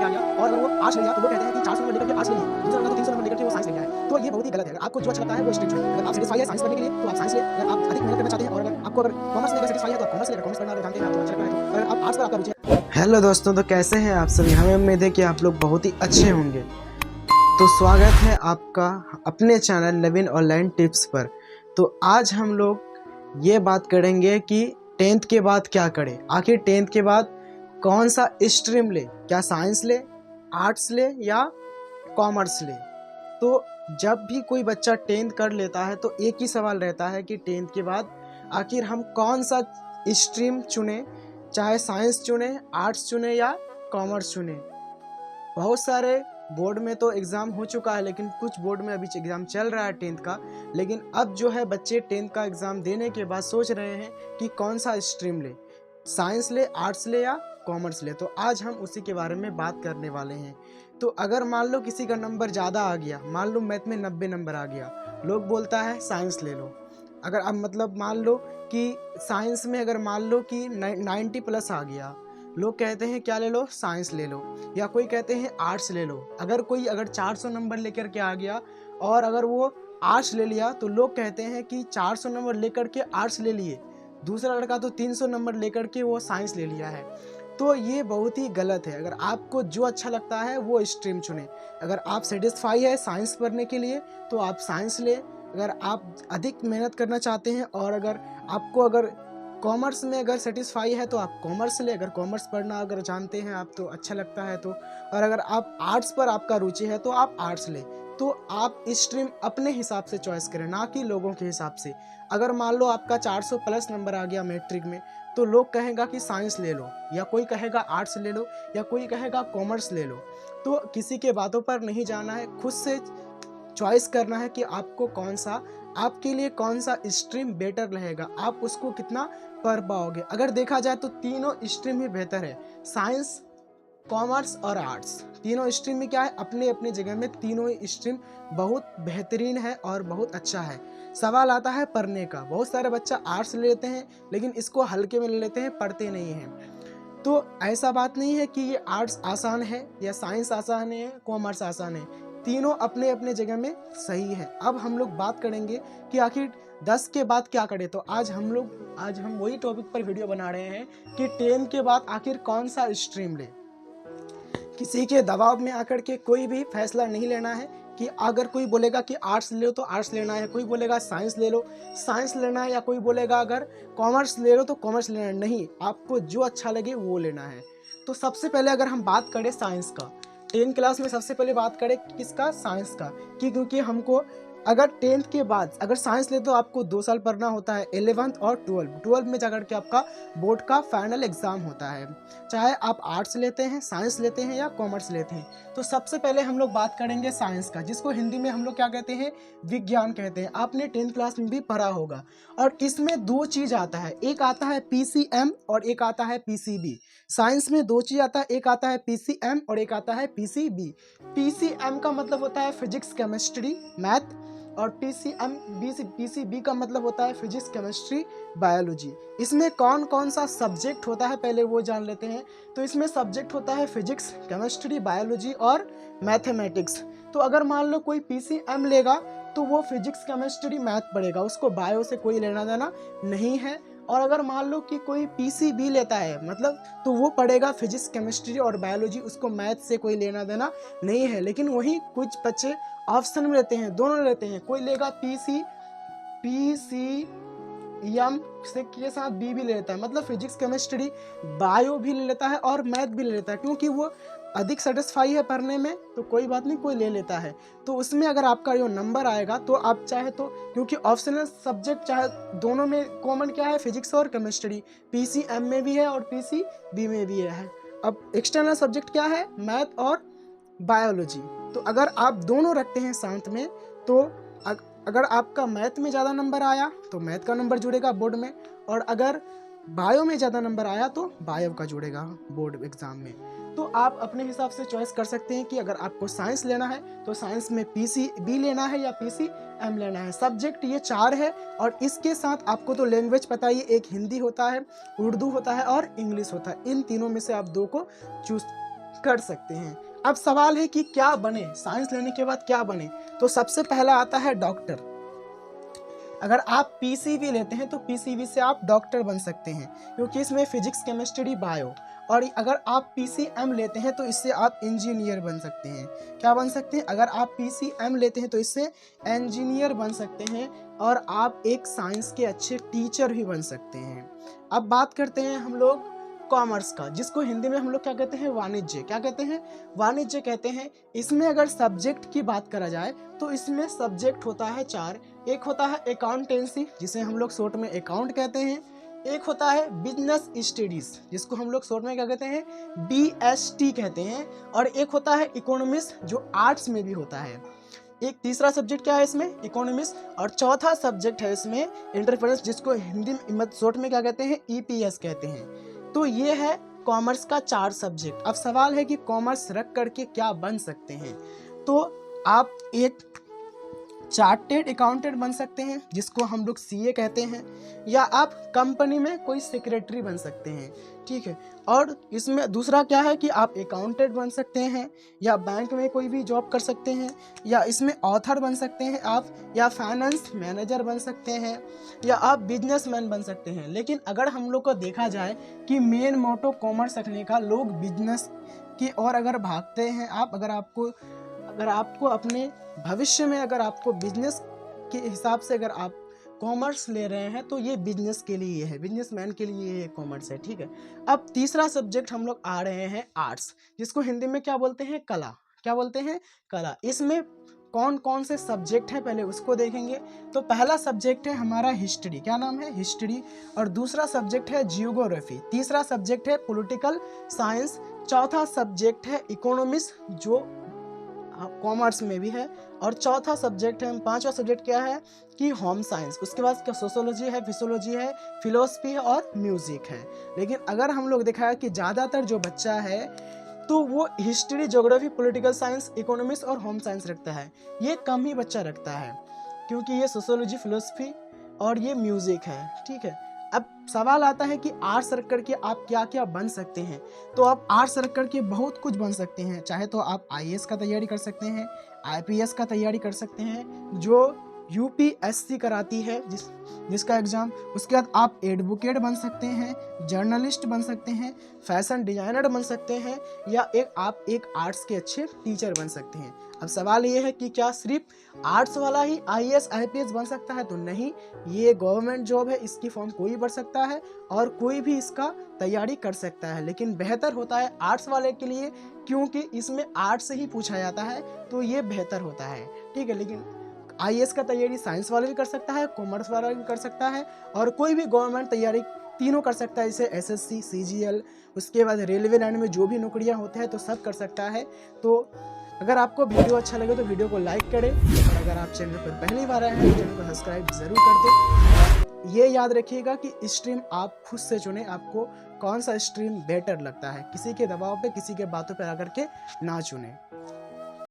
आ गया और अगर वो आर्ट्स ले लिया तो वो कहते हैं कि 400 नंबर लेकर के आर्ट्स ले लिए, दूसरा लड़का तो 300 नंबर लेकर के वो साइंस ले गया है। तो ये बहुत ही गलत है। अगर आपको जो अच्छा लगता है वो स्ट्रीम चुनें। अगर आप सेटिस्फाई है साइंस पढ़ने के लिए तो आप साइंस लें। अगर आप अधिक मेहनत करना चाहते हैं और अगर कॉमर्स लेकर सेटिस्फाई है तो आप कॉमर्स लें। कॉमर्स पढ़ना अगर जानते हैं आपको अच्छा लगता है तो अगर आप आर्ट्स पर आपका रुचि है। हेलो दोस्तों, तो कैसे हैं आप सभी। हमें उम्मीद है कि आप लोग बहुत ही अच्छे होंगे। तो स्वागत है आपका अपने चैनल नवीन ऑनलाइन टिप्स पर। तो आज हम लोग ये बात करेंगे कि 10th के बाद क्या करें। आखिर 10th के बाद कौन सा स्ट्रीम ले, क्या साइंस ले, आर्ट्स ले या कॉमर्स ले। तो जब भी कोई बच्चा 10th कर लेता है तो एक ही सवाल रहता है कि 10th के बाद आखिर हम कौन सा स्ट्रीम चुने, चाहे साइंस चुने, आर्ट्स चुने या कॉमर्स चुने। बहुत सारे बोर्ड में तो एग्ज़ाम हो चुका है, लेकिन कुछ बोर्ड में अभी एग्ज़ाम चल रहा है 10th का। लेकिन अब जो है बच्चे 10th का एग्ज़ाम देने के बाद सोच रहे हैं कि कौन सा स्ट्रीम ले, साइंस ले, आर्ट्स ले या कॉमर्स ले। तो आज हम उसी के बारे में बात करने वाले हैं। तो अगर मान लो किसी का नंबर ज़्यादा आ गया, मान लो मैथ में 90 नंबर आ गया, लोग बोलता है साइंस ले लो। अगर अब मतलब मान लो कि साइंस में अगर मान लो कि 90 प्लस आ गया, लोग कहते हैं क्या ले लो, साइंस ले लो। या कोई कहते हैं आर्ट्स ले लो। अगर 400 नंबर लेकर के आ गया और अगर वो आर्ट्स ले लिया तो लोग कहते हैं कि 400 नंबर लेकर के आर्ट्स ले लिए, दूसरा लड़का तो 300 नंबर लेकर के वो साइंस ले लिया है। तो ये बहुत ही गलत है। अगर आपको जो अच्छा लगता है वो स्ट्रीम चुने। अगर आप सेटिस्फाई है साइंस पढ़ने के लिए तो आप साइंस ले। अगर आप अधिक मेहनत करना चाहते हैं और अगर कॉमर्स में अगर सेटिस्फाई है तो आप कॉमर्स ले। अगर कॉमर्स पढ़ना अगर जानते हैं आप तो अच्छा लगता है तो, और अगर आप आर्ट्स पर आपका रुचि है तो आप आर्ट्स ले। तो आप स्ट्रीम अपने हिसाब से चॉइस करें, ना कि लोगों के हिसाब से। अगर मान लो आपका 400 प्लस नंबर आ गया मैट्रिक में तो लोग कहेगा कि साइंस ले लो, या कोई कहेगा आर्ट्स ले लो, या कोई कहेगा कॉमर्स ले लो। तो किसी के बातों पर नहीं जाना है, खुद से चॉइस करना है कि आपको आपके लिए कौन सा स्ट्रीम बेटर रहेगा, आप उसको कितना पढ़ पाओगे। अगर देखा जाए तो तीनों स्ट्रीम ही बेहतर है, साइंस, कॉमर्स और आर्ट्स। तीनों स्ट्रीम में क्या है, अपने अपने जगह में तीनों ही स्ट्रीम बहुत बेहतरीन है और बहुत अच्छा है। सवाल आता है पढ़ने का, बहुत सारे बच्चा आर्ट्स ले लेते हैं लेकिन इसको हल्के में ले लेते हैं, पढ़ते नहीं हैं। तो ऐसा बात नहीं है कि ये आर्ट्स आसान है या साइंस आसान है, कॉमर्स आसान है। तीनों अपने अपने जगह में सही है। अब हम लोग बात करेंगे कि आखिर 10 के बाद क्या करें। तो आज हम वही टॉपिक पर वीडियो बना रहे हैं कि 10 के बाद आखिर कौन सा स्ट्रीम ले। किसी के दबाव में आकर के कोई भी फैसला नहीं लेना है कि अगर कोई बोलेगा कि आर्ट्स ले लो तो आर्ट्स लेना है, कोई बोलेगा साइंस ले लो साइंस लेना है, या कोई बोलेगा अगर कॉमर्स ले लो तो कॉमर्स लेना है। नहीं, आपको जो अच्छा लगे वो लेना है। तो सबसे पहले अगर हम बात करें साइंस का, 10 क्लास में सबसे पहले बात करें किसका, साइंस का। क्योंकि हमको अगर 10th के बाद अगर साइंस ले तो आपको 2 साल पढ़ना होता है, 11th और 12 में जाकर के आपका बोर्ड का फाइनल एग्जाम होता है। चाहे आप आर्ट्स लेते हैं, साइंस लेते हैं या कॉमर्स लेते हैं। तो सबसे पहले हम लोग बात करेंगे साइंस का, जिसको हिंदी में हम लोग क्या कहते हैं, विज्ञान कहते हैं। आपने 10th क्लास में भी पढ़ा होगा। और इसमें 2 चीज आता है, एक आता है PCM और एक आता है PCB। साइंस में 2 चीज आता है, एक आता है PCM और एक आता है PCB। PCM का मतलब होता है फिजिक्स, केमिस्ट्री, मैथ, और PCB का मतलब होता है फिजिक्स, केमिस्ट्री, बायोलॉजी। इसमें कौन कौन सा सब्जेक्ट होता है पहले वो जान लेते हैं। तो इसमें सब्जेक्ट होता है फिजिक्स, केमिस्ट्री, बायोलॉजी और मैथमेटिक्स। तो अगर मान लो कोई PCM लेगा तो वो फिजिक्स, केमिस्ट्री, मैथ पढ़ेगा, उसको बायो से कोई लेना देना नहीं है। और अगर मान लो कि कोई PCB लेता है मतलब तो वो पढ़ेगा फिजिक्स, केमिस्ट्री और बायोलॉजी, उसको मैथ से कोई लेना देना नहीं है। लेकिन वही कुछ बच्चे ऑप्शन में लेते हैं, दोनों लेते हैं। कोई लेगा PCM से के साथ B भी ले लेता है, मतलब फिजिक्स, केमिस्ट्री, बायो भी ले लेता है और मैथ भी ले लेता है, क्योंकि वो अधिक सेटिस्फाई है पढ़ने में। तो कोई बात नहीं, कोई ले लेता है। तो उसमें अगर आपका जो नंबर आएगा तो आप चाहे तो, क्योंकि ऑप्शनल सब्जेक्ट चाहे दोनों में कॉमन क्या है, फिजिक्स और केमिस्ट्री, PCM में भी है और PCB में भी है। अब एक्सटर्नल सब्जेक्ट क्या है, मैथ और बायोलॉजी। तो अगर आप दोनों रखते हैं साथ में तो अगर आपका मैथ में ज़्यादा नंबर आया तो मैथ का नंबर जुड़ेगा बोर्ड में, और अगर बायो में ज़्यादा नंबर आया तो बायो का जुड़ेगा बोर्ड एग्जाम में। तो आप अपने हिसाब से चॉइस कर सकते हैं कि अगर आपको साइंस लेना है तो साइंस में PCB लेना है या PCM लेना है। सब्जेक्ट ये 4 है, और इसके साथ आपको तो लैंग्वेज पता ही, एक हिंदी होता है, उर्दू होता है और इंग्लिश होता है। इन तीनों में से आप 2 को चूज कर सकते हैं। अब सवाल है कि क्या बने, साइंस लेने के बाद क्या बने। तो सबसे पहला आता है डॉक्टर। अगर आप पीसीबी लेते हैं तो पीसीबी से आप डॉक्टर बन सकते हैं, क्योंकि इसमें फिजिक्स, केमिस्ट्री, बायो। और अगर आप पीसीएम लेते हैं तो इससे आप इंजीनियर बन सकते हैं। क्या बन सकते हैं? अगर आप पीसीएम लेते हैं तो इससे इंजीनियर बन सकते हैं और आप एक साइंस के अच्छे टीचर भी बन सकते हैं। अब बात करते हैं हम लोग कॉमर्स का, जिसको हिंदी में हम लोग क्या कहते हैं? वाणिज्य। क्या कहते हैं? वाणिज्य कहते हैं। इसमें अगर सब्जेक्ट की बात करा जाए तो इसमें सब्जेक्ट होता है 4। एक होता है अकाउंटेंसी, जिसे हम लोग शॉर्ट में अकाउंट कहते हैं। एक होता है बिजनेस स्टडीज, जिसको हम लोग शॉर्ट में क्या कहते हैं? BST कहते हैं। और एक होता है इकोनॉमिक्स, जो आर्ट्स में भी होता है। एक तीसरा सब्जेक्ट क्या है इसमें? इकोनॉमिक्स। और चौथा सब्जेक्ट है इसमें इंटरफेरेंस, जिसको हिंदी में शॉर्ट में क्या कहते हैं? EPS कहते हैं। तो ये है कॉमर्स का 4 सब्जेक्ट। अब सवाल है कि कॉमर्स रख करके क्या बन सकते हैं। तो आप एक चार्टेड अकाउंटेंट बन सकते हैं, जिसको हम लोग CA कहते हैं, या आप कंपनी में कोई सेक्रेटरी बन सकते हैं। ठीक है। और इसमें दूसरा क्या है कि आप अकाउंटेंट बन सकते हैं, या बैंक में कोई भी जॉब कर सकते हैं, या इसमें ऑथर बन सकते हैं आप, या फाइनेंस मैनेजर बन सकते हैं, या आप बिजनेसमैन बन सकते हैं। लेकिन अगर हम लोग को देखा जाए कि मेन मोटो कॉमर्स रखने का, लोग बिजनेस की ओर अगर भागते हैं, अगर आपको अपने भविष्य में अगर आपको बिजनेस के हिसाब से अगर आप कॉमर्स ले रहे हैं तो ये बिजनेस के लिए है, बिजनेसमैन के लिए ये कॉमर्स है। ठीक है। अब तीसरा सब्जेक्ट हम लोग आ रहे हैं आर्ट्स, जिसको हिंदी में क्या बोलते हैं? कला। क्या बोलते हैं? कला। इसमें कौन कौन से सब्जेक्ट हैं पहले उसको देखेंगे। तो पहला सब्जेक्ट है हमारा हिस्ट्री। क्या नाम है? हिस्ट्री। और दूसरा सब्जेक्ट है जियोग्राफी। तीसरा सब्जेक्ट है पॉलिटिकल साइंस। चौथा सब्जेक्ट है इकोनॉमिक्स, जो कॉमर्स में भी है। और चौथा सब्जेक्ट है, पांचवा सब्जेक्ट क्या है कि होम साइंस। उसके बाद क्या? सोशोलॉजी है, फिजियोलॉजी है, फिलोसफी है और म्यूजिक है। लेकिन अगर हम लोग देखा है कि ज़्यादातर जो बच्चा है तो वो history, geography, political science, economics और होम साइंस रखता है। ये कम ही बच्चा रखता है, क्योंकि ये सोशोलॉजी, फिलोसफी और ये म्यूजिक है। ठीक है। अब सवाल आता है कि आर्ट्स रख करके आप क्या क्या बन सकते हैं। तो आप आर्ट्स रख करके बहुत कुछ बन सकते हैं। चाहे तो आप IAS का तैयारी कर सकते हैं, IPS का तैयारी कर सकते हैं, जो UPSC कराती है, जिसका एग्ज़ाम। उसके बाद आप एडवोकेट बन सकते हैं, जर्नलिस्ट बन सकते हैं, फैशन डिजाइनर बन सकते हैं, या आप एक आर्ट्स के अच्छे टीचर बन सकते हैं। अब सवाल ये है कि क्या सिर्फ आर्ट्स वाला ही IAS IPS बन सकता है? तो नहीं, ये गवर्नमेंट जॉब है, इसकी फॉर्म कोई भर सकता है और कोई भी इसका तैयारी कर सकता है। लेकिन बेहतर होता है आर्ट्स वाले के लिए, क्योंकि इसमें आर्ट्स से ही पूछा जाता है, तो ये बेहतर होता है। ठीक है। लेकिन IAS का तैयारी साइंस वाला भी कर सकता है, कॉमर्स वाला भी कर सकता है, और कोई भी गवर्नमेंट तैयारी तीनों कर सकता है, जैसे SSC, CGL, उसके बाद रेलवे लाइन में जो भी नौकरियां होते हैं तो सब कर सकता है। तो अगर आपको वीडियो अच्छा लगे तो वीडियो को लाइक करें, और अगर आप चैनल पर पहली बार आए हैं तो चैनल को सब्सक्राइब जरूर कर दें। ये याद रखिएगा कि स्ट्रीम आप खुद से चुनें, आपको कौन सा स्ट्रीम बेटर लगता है। किसी के दबाव पे, किसी के बातों पर आकर के ना चुनें।